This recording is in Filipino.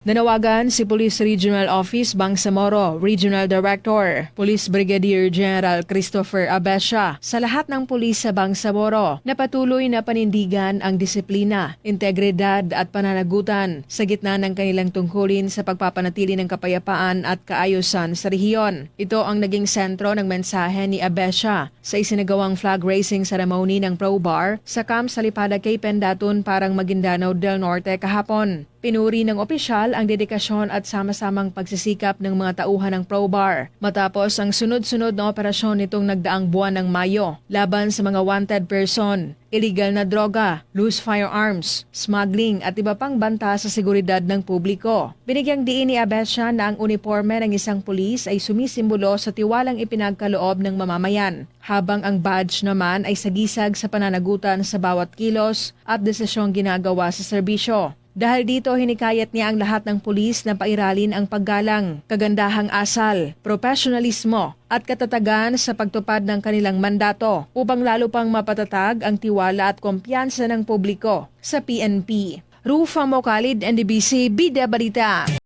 Nanawagan si Police Regional Office Bangsamoro Regional Director, Police Brigadier General Christopher Abesha sa lahat ng pulis sa Bangsamoro na patuloy na panindigan ang disiplina, integridad at pananagutan sa gitna ng kanilang tungkulin sa pagpapanatili ng kapayapaan at kaayusan sa rehiyon. Ito ang naging sentro ng mensahe ni Abesha sa isinagawang flag raising ceremony ng ProBar sa Camp Salipada Kay Pendatun, Parang Maguindanao del Norte kahapon. Pinuri ng opisyal ang dedikasyon at sama-samang pagsisikap ng mga tauhan ng ProBar matapos ang sunod-sunod na operasyon nitong nagdaang buwan ng Mayo laban sa mga wanted person, illegal na droga, loose firearms, smuggling at iba pang banta sa seguridad ng publiko. Binigyang diin ni Abesha na ang uniforme ng isang pulis ay sumisimbolo sa tiwalang ipinagkaloob ng mamamayan, habang ang badge naman ay sagisag sa pananagutan sa bawat kilos at desisyong ginagawa sa serbisyo. Dahil dito, hinikayat niya ang lahat ng pulis na pairalin ang paggalang, kagandahang asal, profesionalismo at katatagan sa pagtupad ng kanilang mandato upang lalo pang mapatatag ang tiwala at kumpiyansa ng publiko sa PNP. Rufa Mocalid, NDBC, Bida Balita.